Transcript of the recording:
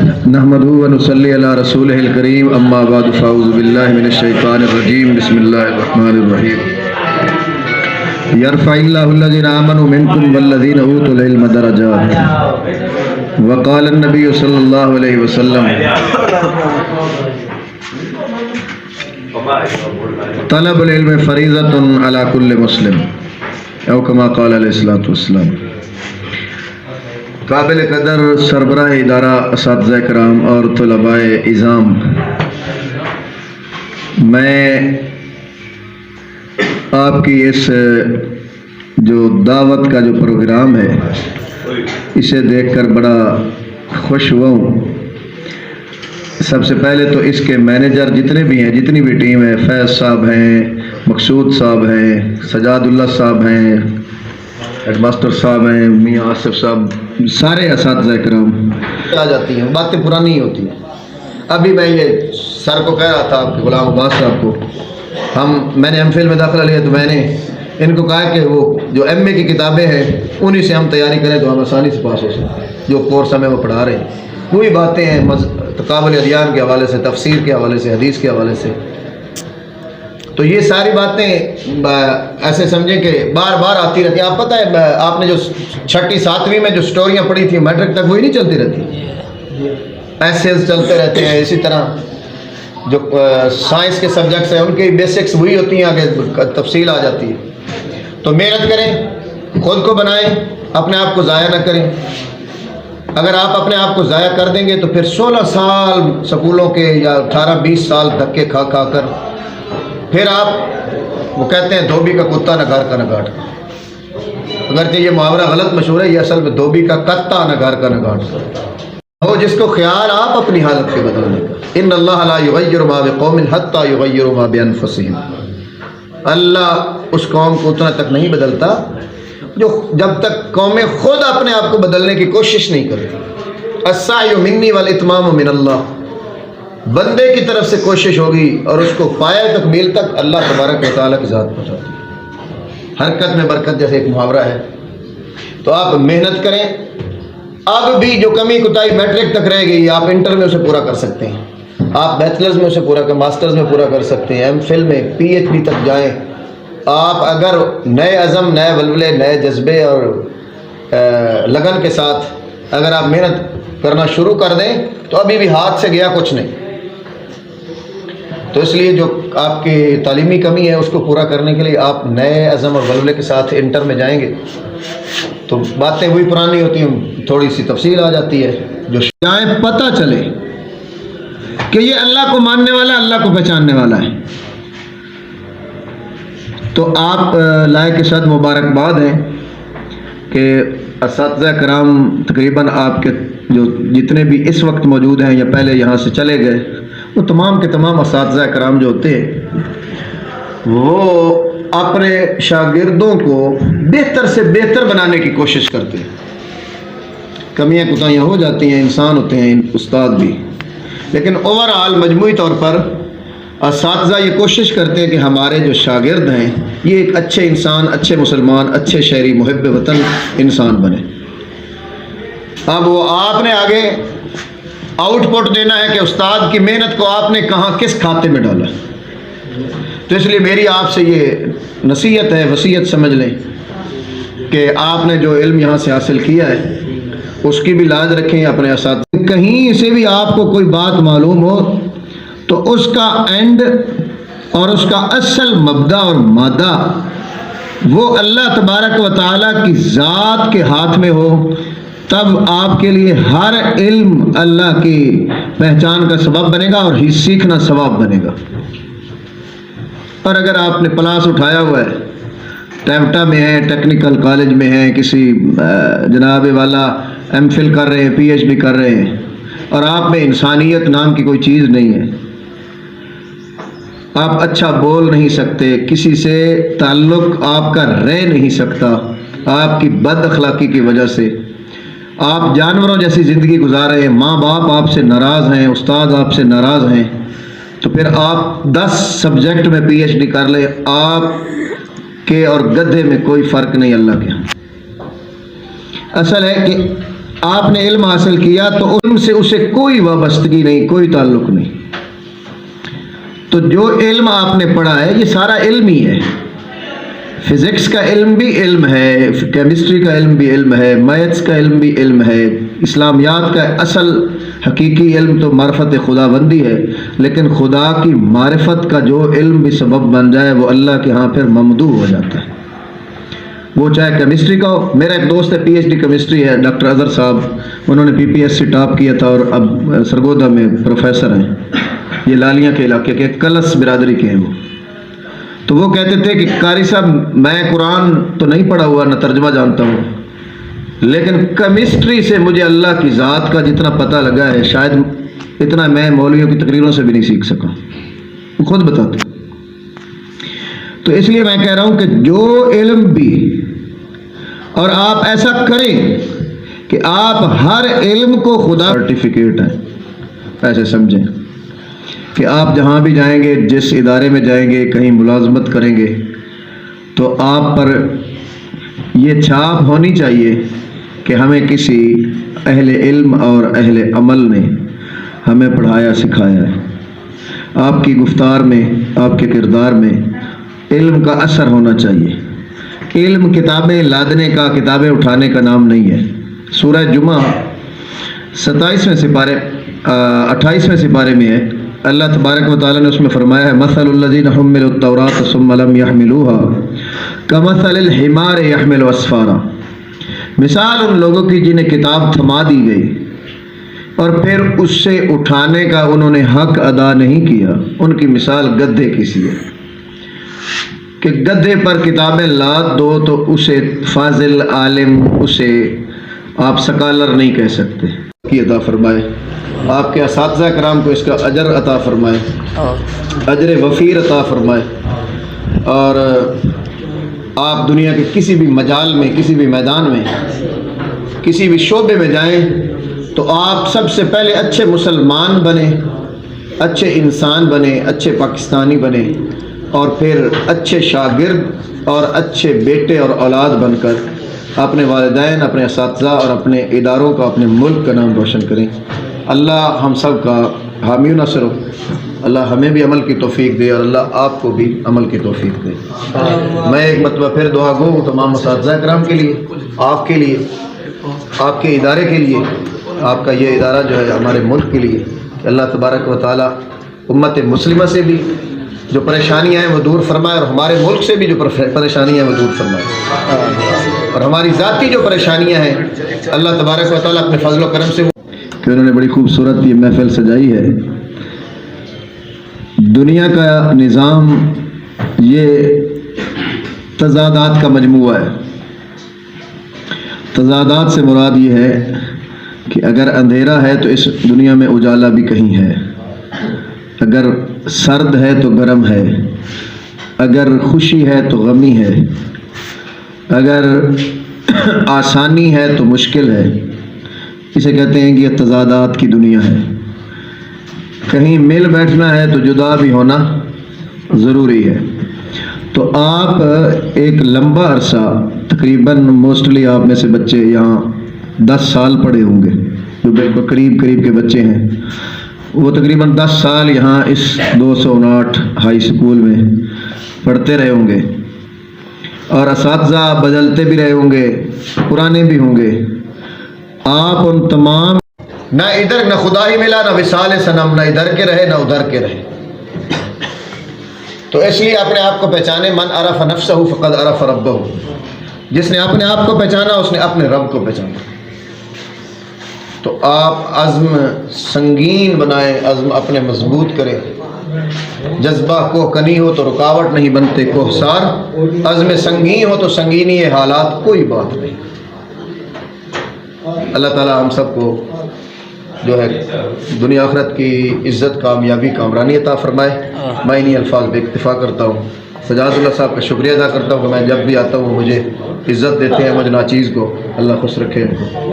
نحمدہ و نصلی علی رسولہ الکریم اما بعد فاعوذ باللہ من الشیطان الرجیم بسم اللہ الرحمن الرحیم یرفع اللہ الذین آمنوا منکم والذین اوتوا العلم درجات وقال النبی صلی اللہ علیہ وسلم طلب العلم فریضۃ علی کل مسلم او کما قال علیہ الصلوۃ والسلام۔ قابل قدر سربراہ ادارہ اساتذہ کرام اور طلباء اعظام، میں آپ کی اس جو دعوت کا جو پروگرام ہے اسے دیکھ کر بڑا خوش ہوا ہوں۔ سب سے پہلے تو اس کے مینیجر جتنے بھی ہیں، جتنی بھی ٹیم ہے، فیض صاحب ہیں، مقصود صاحب ہیں، سجاد اللہ صاحب ہیں، ہیڈ ماسٹر صاحب ہیں، میاں آصف صاحب، سارے اساتذہ کرام آ جاتی ہیں، باتیں پرانی ہی ہوتی ہیں۔ ابھی میں یہ سر کو کہہ رہا تھا، آپ کے غلام عباس صاحب کو، میں نے ایم فل میں داخلہ لیا تو میں نے ان کو کہا کہ وہ جو ایم اے کی کتابیں ہیں انہی سے ہم تیاری کریں تو ہم آسانی سے پاس ہو سکیں، جو کورس ہمیں وہ پڑھا رہے ہیں وہی باتیں ہیں، تقابل ادیان کے حوالے سے، تفسیر کے حوالے سے، حدیث کے حوالے سے۔ تو یہ ساری باتیں ایسے سمجھیں کہ بار بار آتی رہتی ہیں۔ آپ پتہ ہے آپ نے جو 6ٹھی 7ویں میں جو سٹوریاں پڑھی تھیں میٹرک تک وہی نہیں چلتی رہتی، ایسیز چلتے رہتے ہیں۔ اسی طرح جو سائنس کے سبجیکٹس ہیں ان کی بیسکس وہی ہوتی ہیں، آگے تفصیل آ جاتی ہے۔ تو محنت کریں، خود کو بنائیں، اپنے آپ کو ضائع نہ کریں۔ اگر آپ اپنے آپ کو ضائع کر دیں گے تو پھر 16 سال سکولوں کے یا 18-20 سال دھکے کھا کھا کر پھر آپ، وہ کہتے ہیں دھوبی کا کتا نہ گھر کا نہ گھاٹ کا، اگرچہ یہ محاورہ غلط مشہور ہے، یہ اصل میں دھوبی کا کتا نہ گھر کا نہ گھاٹ کا ہو، جس کو خیال آپ اپنی حالت کے بدلنے کا۔ ان اللہ لا یغیر ما بقوم حتی یغیروا ما بانفسہم، اللہ اس قوم کو اتنا تک نہیں بدلتا جو جب تک قومیں خود اپنے آپ کو بدلنے کی کوشش نہیں کرتی۔ السعی منی والاتمام من اللہ، بندے کی طرف سے کوشش ہوگی اور اس کو پایہ تکمیل تک اللہ تبارک و تعالیٰ کی ذات پہنچاتی ہے۔ حرکت میں برکت جیسے ایک محاورہ ہے۔ تو آپ محنت کریں، اب بھی جو کمی کوتاہی میٹرک تک رہ گئی آپ انٹر میں اسے پورا کر سکتے ہیں، آپ بیچلرز میں اسے پورا کر، ماسٹرز میں پورا کر سکتے ہیں، ایم فل میں، پی ایچ ڈی تک جائیں۔ آپ اگر نئے عزم، نئے ولولے، نئے جذبے اور لگن کے ساتھ اگر آپ محنت کرنا شروع کر دیں تو ابھی بھی ہاتھ سے گیا کچھ نہیں۔ تو اس لیے جو آپ کی تعلیمی کمی ہے اس کو پورا کرنے کے لیے آپ نئے عزم اور ولولے کے ساتھ انٹر میں جائیں گے تو باتیں وہی پرانی ہوتی ہیں، تھوڑی سی تفصیل آ جاتی ہے، جو شاید پتہ چلے کہ یہ اللہ کو ماننے والا، اللہ کو پہچاننے والا ہے۔ تو آپ لائق صد مبارکباد ہیں کہ اساتذہ کرام تقریباً آپ کے جو جتنے بھی اس وقت موجود ہیں یا پہلے یہاں سے چلے گئے، وہ تمام کے تمام اساتذہ کرام جو ہوتے ہیں وہ اپنے شاگردوں کو بہتر سے بہتر بنانے کی کوشش کرتے ہیں۔ کمیاں کوتاہیاں ہو جاتی ہیں، انسان ہوتے ہیں استاد بھی، لیکن اوورآل مجموعی طور پر اساتذہ یہ کوشش کرتے ہیں کہ ہمارے جو شاگرد ہیں یہ ایک اچھے انسان، اچھے مسلمان، اچھے شہری، محب وطن انسان بنے۔ اب وہ آپ نے آگے آؤٹ پٹ دینا ہے کہ استاد کی محنت کو آپ نے کہاں کس کھاتے میں ڈالا۔ تو اس لیے میری آپ سے یہ نصیحت ہے، وصیت سمجھ لیں کہ آپ نے جو علم یہاں سے حاصل کیا ہے اس کی بھی لاج رکھیں اپنے اساتذہ۔ کہیں سے بھی آپ کو کوئی بات معلوم ہو تو اس کا اینڈ اور اس کا اصل مبدا اور مادہ وہ اللہ تبارک و تعالیٰ کی ذات کے ہاتھ میں ہو، تب آپ کے لیے ہر علم اللہ کی پہچان کا سبب بنے گا اور سیکھنا ثواب بنے گا۔ اور اگر آپ نے پلاس اٹھایا ہوا ہے، ٹیپٹا میں ہے، ٹیکنیکل کالج میں ہے، کسی جناب والا ایم فل کر رہے ہیں، پی ایچ ڈی کر رہے ہیں، اور آپ میں انسانیت نام کی کوئی چیز نہیں ہے، آپ اچھا بول نہیں سکتے، کسی سے تعلق آپ کا رہ نہیں سکتا آپ کی بد اخلاقی کی وجہ سے، آپ جانوروں جیسی زندگی گزار رہے ہیں، ماں باپ آپ سے ناراض ہیں، استاد آپ سے ناراض ہیں، تو پھر آپ 10 سبجیکٹ میں پی ایچ ڈی کر لیں، آپ کے اور گدھے میں کوئی فرق نہیں اللہ کے ہاں۔ اصل ہے کہ آپ نے علم حاصل کیا تو علم سے اسے کوئی وابستگی نہیں، کوئی تعلق نہیں۔ تو جو علم آپ نے پڑھا ہے یہ سارا علم ہی ہے۔ فزکس کا علم بھی علم ہے، کیمسٹری کا علم بھی علم ہے، میتھس کا علم بھی علم ہے، اسلامیات کا اصل حقیقی علم تو معرفت خدا بندی ہے، لیکن خدا کی معرفت کا جو علم بھی سبب بن جائے وہ اللہ کے ہاں پھر ممدوح ہو جاتا ہے، وہ چاہے کیمسٹری کا ہو۔ میرا ایک دوست ہے پی ایچ ڈی کیمسٹری ہے، ڈاکٹر اظہر صاحب، انہوں نے پی پی ایس سی ٹاپ کیا تھا اور اب سرگودا میں پروفیسر ہیں، یہ لالیاں کے علاقے کے، کلس برادری کے ہیں وہ۔ تو وہ کہتے تھے کہ قاری صاحب میں قرآن تو نہیں پڑھا ہوا، نہ ترجمہ جانتا ہوں، لیکن کیمسٹری سے مجھے اللہ کی ذات کا جتنا پتہ لگا ہے شاید اتنا میں مولویوں کی تقریروں سے بھی نہیں سیکھ سکا، وہ خود بتاتے۔ تو اس لیے میں کہہ رہا ہوں کہ جو علم بھی، اور آپ ایسا کریں کہ آپ ہر علم کو خدا سرٹیفکیٹ ہے، ایسے سمجھیں کہ آپ جہاں بھی جائیں گے، جس ادارے میں جائیں گے، کہیں ملازمت کریں گے تو آپ پر یہ چھاپ ہونی چاہیے کہ ہمیں کسی اہل علم اور اہل عمل نے ہمیں پڑھایا سکھایا ہے۔ آپ کی گفتار میں، آپ کے کردار میں علم کا اثر ہونا چاہیے۔ علم کتابیں لادنے کا، کتابیں اٹھانے کا نام نہیں ہے۔ سورہ جمعہ 27ویں سپارے 28ویں سپارے میں ہے، اللہ تبارک و تعالیٰ نے اس میں فرمایا ہے مثل الذین حملوا التوراۃ ثم لم يحملوها کمثل الحمار يحمل اسفارا، مثال ان لوگوں کی جنہیں کتاب تھما دی گئی اور پھر اس سے اٹھانے کا انہوں نے حق ادا نہیں کیا، ان کی مثال گدھے کی سی ہے کہ گدھے پر کتابیں لاد دو تو اسے فاضل عالم، اسے آپ سکالر نہیں کہہ سکتے، کی عطا فرمائے۔ آپ کے اساتذہ کرام کو اس کا اجر عطا فرمائے، اجر وفیر عطا فرمائے، اور آپ دنیا کے کسی بھی مجال میں، کسی بھی میدان میں، کسی بھی شعبے میں جائیں تو آپ سب سے پہلے اچھے مسلمان بنیں، اچھے انسان بنیں، اچھے پاکستانی بنیں، اور پھر اچھے شاگرد اور اچھے بیٹے اور اولاد بن کر اپنے والدین، اپنے اساتذہ اور اپنے اداروں کا، اپنے ملک کا نام روشن کریں۔ اللہ ہم سب کا حامی و ناصر ہو، اللہ ہمیں بھی عمل کی توفیق دے اور اللہ آپ کو بھی عمل کی توفیق دے۔ میں ایک مرتبہ پھر دعا گو ہوں تمام اساتذہ کرام کے لیے، آپ کے لیے، آپ کے ادارے کے لیے، آپ کا یہ ادارہ جو ہے ہمارے ملک کے لیے، کہ اللہ تبارک و تعالیٰ امت مسلمہ سے بھی جو پریشانیاں ہیں وہ دور فرمائے، اور ہمارے ملک سے بھی جو پریشانیاں ہیں وہ دور فرمائے، اور ہماری ذاتی جو پریشانیاں ہیں اللہ تبارک و تعالیٰ اپنے فضل و کرم سے، کہ انہوں نے بڑی خوبصورت یہ محفل سجائی ہے۔ دنیا کا نظام یہ تضادات کا مجموعہ ہے۔ تضادات سے مراد یہ ہے کہ اگر اندھیرا ہے تو اس دنیا میں اجالا بھی کہیں ہے، اگر سرد ہے تو گرم ہے، اگر خوشی ہے تو غمی ہے، اگر آسانی ہے تو مشکل ہے۔ اسے کہتے ہیں کہ یہ تضادات کی دنیا ہے۔ کہیں مل بیٹھنا ہے تو جدا بھی ہونا ضروری ہے۔ تو آپ ایک لمبا عرصہ، تقریباً موسٹلی آپ میں سے بچے یہاں 10 سال پڑھے ہوں گے، جو بالکل قریب کے بچے ہیں، وہ تقریباً 10 سال یہاں اس 259 ہائی اسکول میں پڑھتے رہے ہوں گے، اور اساتذہ بدلتے بھی رہے ہوں گے، پرانے بھی ہوں گے۔ آپ ان تمام، نہ ادھر نہ خدا ہی ملا، نہ وصال صنم، نہ ادھر کے رہے نہ ادھر کے رہے۔ تو اس لیے اپنے آپ کو پہچانے، من عرف نفسہ فقد عرف ربہ، جس نے اپنے آپ کو پہچانا اس نے اپنے رب کو پہچانا۔ تو آپ عزم سنگین بنائیں، عزم اپنے مضبوط کریں۔ جذبہ کوہ کنی ہو تو رکاوٹ نہیں بنتے کوہسار، عزم سنگین ہو تو سنگینی حالات کوئی بات نہیں۔ اللہ تعالیٰ ہم سب کو جو ہے دنیا آخرت کی عزت، کامیابی، کامرانی عطا فرمائے۔ میں انہی الفاظ پہ اکتفا کرتا ہوں۔ سجاد اللہ صاحب کا شکریہ ادا کرتا ہوں کہ میں جب بھی آتا ہوں مجھے عزت دیتے ہیں، مجھے ناچیز کو، اللہ خوش رکھے ان کو۔